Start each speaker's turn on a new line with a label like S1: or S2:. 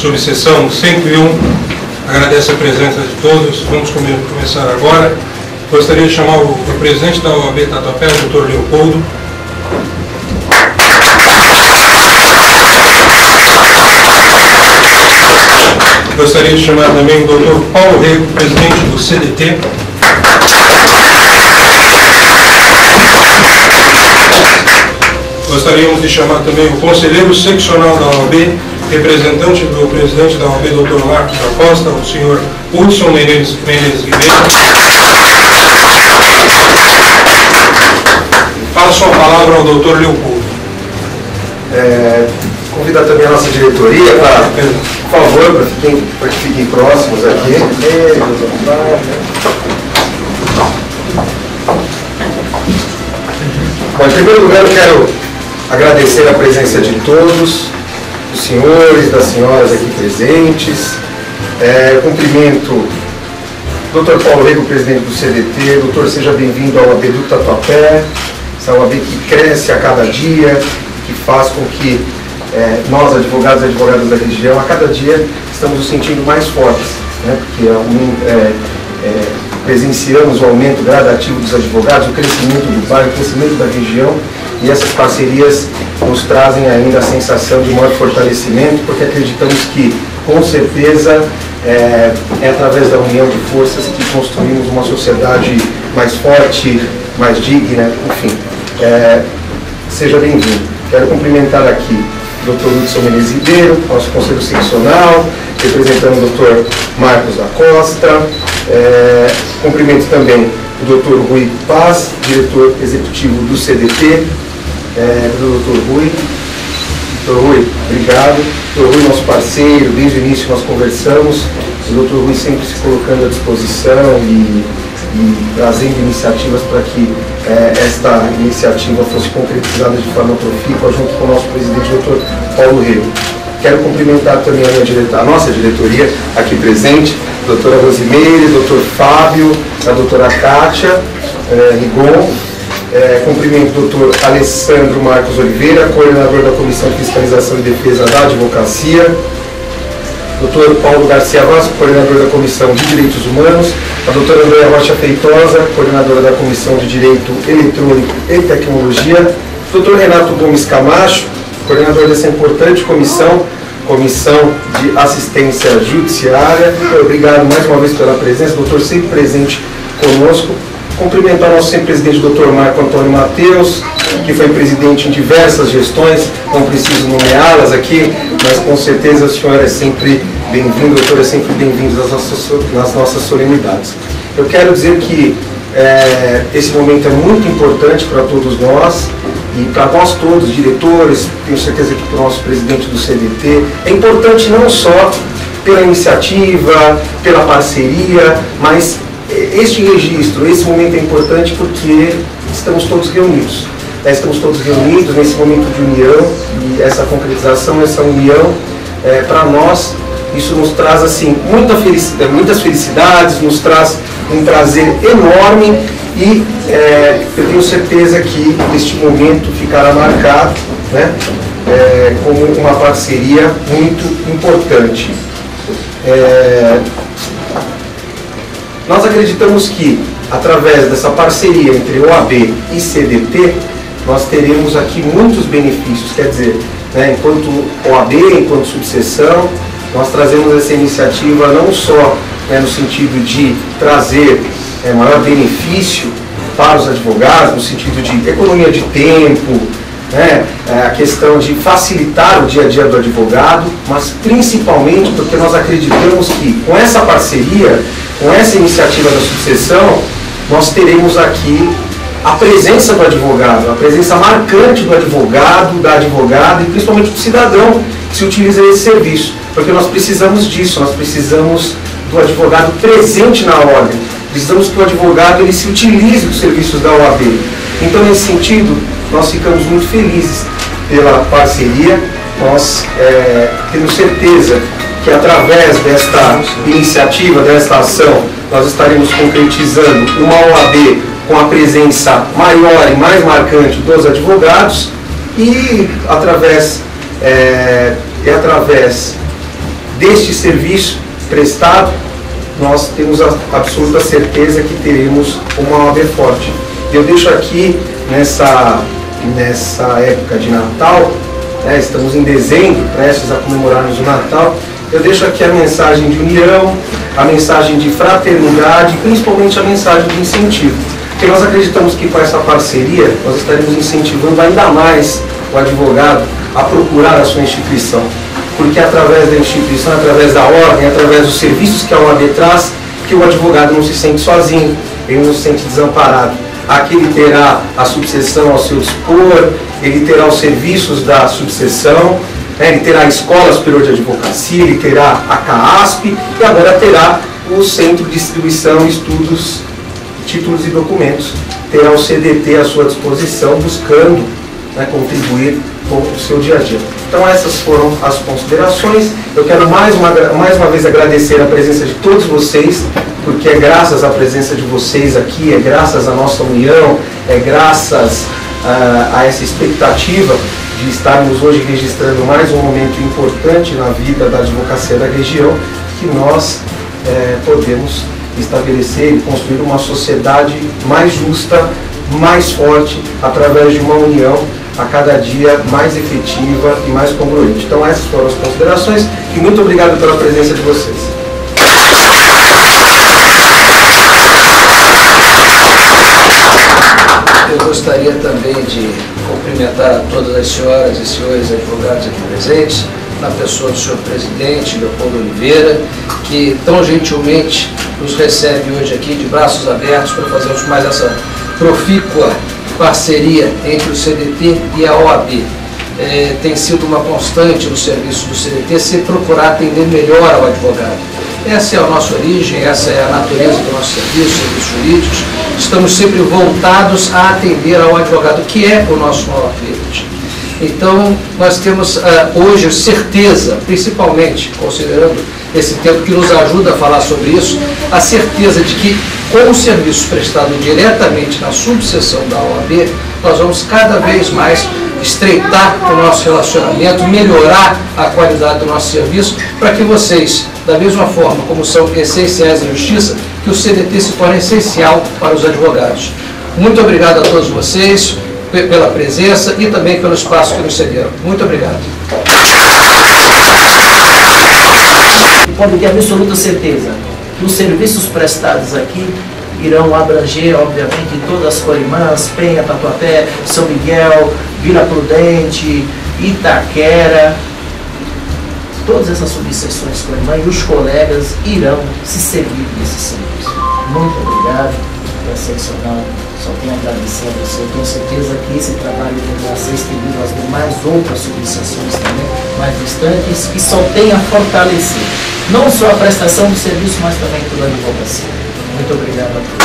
S1: subseção 101, agradece a presença de todos. Vamos começar agora. Gostaria de chamar o presidente da OAB Tatuapé, o Dr. Leopoldo. Gostaria de chamar também o Dr. Paulo Rego, presidente do CDT. Gostaríamos de chamar também o conselheiro seccional da OAB, representante do presidente da OAB, Dr. Marcos da Costa, o senhor Hudson Menezes Ribeiro. Passo a palavra ao Dr. Leopoldo.
S2: Convidar também a nossa diretoria para, por favor, para que fiquem próximos aqui. Bom, em primeiro lugar, eu quero agradecer a presença de todos, dos senhores, das senhoras aqui presentes. Cumprimento o Dr. Paulo Rego, presidente do CDT. Doutor, seja bem-vindo ao OAB do Tatuapé, essa OAB que cresce a cada dia, que faz com que nós, advogados e advogadas da região, a cada dia estamos nos sentindo mais fortes, né? Porque presenciamos o aumento gradativo dos advogados, o crescimento do bairro, o crescimento da região, e essas parcerias nos trazem ainda a sensação de maior fortalecimento, porque acreditamos que, com certeza, é através da união de forças que construímos uma sociedade mais forte, mais digna, enfim. Seja bem-vindo. Quero cumprimentar aqui o Dr. Hudson Menezes Ribeiro, nosso conselho seccional, representando o Dr. Marcos da Costa. Cumprimento também o Dr. Rui Paz, diretor executivo do CDT, do Dr. Rui. Dr. Rui, obrigado. Dr. Rui, nosso parceiro, desde o início nós conversamos, o Dr. Rui sempre se colocando à disposição e trazendo iniciativas para que esta iniciativa fosse concretizada de forma profícua junto com o nosso presidente, Dr. Paulo Rego. Quero cumprimentar também a nossa diretoria aqui presente, doutora Rosimeire, doutor Fábio, a doutora Kátia Rigon. Cumprimento o doutor Alessandro Marcos Oliveira, coordenador da Comissão de Fiscalização e Defesa da Advocacia. Dr. Paulo Garcia Vasco, coordenador da Comissão de Direitos Humanos, a doutora Andréa Rocha Feitosa, coordenadora da Comissão de Direito Eletrônico e Tecnologia, Dr. Renato Gomes Camacho, coordenador dessa importante comissão de Assistência Judiciária. Obrigado mais uma vez pela presença, doutor sempre presente conosco. Cumprimentar o nosso sempre presidente, Dr. Marco Antônio Mateus, que foi presidente em diversas gestões, não preciso nomeá-las aqui, mas com certeza a senhora é sempre bem-vindo, doutor, é sempre bem-vindo nas nossas solenidades. Eu quero dizer que esse momento é muito importante para todos nós, e para nós todos, diretores, tenho certeza que para o nosso presidente do CDT, é importante não só pela iniciativa, pela parceria, mas este registro, esse momento é importante porque estamos todos reunidos. Estamos todos reunidos nesse momento de união, e essa concretização, essa união, para nós, isso nos traz assim, muitas felicidades, nos traz um prazer enorme, e eu tenho certeza que este momento ficará marcado, né, como uma parceria muito importante. Nós acreditamos que, através dessa parceria entre OAB e CDT, nós teremos aqui muitos benefícios, quer dizer, né, enquanto OAB, enquanto subseção, nós trazemos essa iniciativa não só no sentido de trazer maior benefício para os advogados, no sentido de economia de tempo, né, a questão de facilitar o dia a dia do advogado, mas principalmente porque nós acreditamos que com essa parceria, com essa iniciativa da subseção, nós teremos aqui a presença do advogado, a presença marcante do advogado, da advogada e principalmente do cidadão que se utiliza desse serviço, porque nós precisamos disso, nós precisamos do advogado presente na ordem, precisamos que o advogado ele se utilize dos serviços da OAB. Então, nesse sentido, nós ficamos muito felizes pela parceria, nós temos certeza que através desta iniciativa, desta ação, nós estaremos concretizando uma OAB com a presença maior e mais marcante dos advogados, e através deste serviço prestado, nós temos a absoluta certeza que teremos uma OAB forte. Eu deixo aqui, nessa época de Natal, né, estamos em dezembro, prestes a comemorarmos o Natal, eu deixo aqui a mensagem de união, a mensagem de fraternidade e principalmente a mensagem de incentivo. Porque nós acreditamos que com essa parceria nós estaremos incentivando ainda mais o advogado a procurar a sua instituição. Porque através da instituição, através da ordem, através dos serviços que a OAB traz, que o advogado não se sente sozinho, ele não se sente desamparado. Aqui ele terá a subseção ao seu dispor, ele terá os serviços da subseção, ele terá a Escola Superior de Advocacia, ele terá a CAASP e agora terá o Centro de Distribuição, Estudos, Títulos e Documentos. Terá o CDT à sua disposição, buscando, né, contribuir com o seu dia a dia. Então essas foram as considerações. Eu quero mais uma vez agradecer a presença de todos vocês, porque é graças à presença de vocês aqui, é graças à nossa união, é graças a essa expectativa de estarmos hoje registrando mais um momento importante na vida da advocacia da região, que nós podemos estabelecer e construir uma sociedade mais justa, mais forte, através de uma união a cada dia mais efetiva e mais congruente. Então essas foram as considerações e muito obrigado pela presença de vocês.
S3: Eu gostaria também de cumprimentar a todas as senhoras e senhores advogados aqui presentes, na pessoa do senhor presidente, Leopoldo Oliveira, que tão gentilmente nos recebe hoje aqui de braços abertos para fazermos mais essa profícua parceria entre o CDT e a OAB. Tem sido uma constante no serviço do CDT se procurar atender melhor ao advogado. Essa é a nossa origem, essa é a natureza do nosso serviço, serviços jurídicos. Estamos sempre voltados a atender ao advogado, que é o nosso maior cliente. Então, nós temos hoje certeza, principalmente considerando esse tempo que nos ajuda a falar sobre isso, a certeza de que, com o serviço prestado diretamente na subseção da OAB, nós vamos cada vez mais estreitar o nosso relacionamento, melhorar a qualidade do nosso serviço, para que vocês, da mesma forma como são essenciais à justiça, que o CDT se torne essencial para os advogados. Muito obrigado a todos vocês pela presença e também pelo espaço que nos cederam. Muito obrigado.
S4: Pode ter absoluta certeza que os serviços prestados aqui irão abranger, obviamente, todas as corimãs, Penha, Tatuapé, São Miguel, Vila Prudente, Itaquera. Todas essas subseções corimã e os colegas irão se servir desse serviço. Muito obrigado, é excepcional. Só tenho a agradecer a você. Eu tenho certeza que esse trabalho deverá ser estendido às demais outras subseções também, mais distantes, e só tem a fortalecer não só a prestação do serviço, mas também toda a advocacia. Muito obrigado a todos.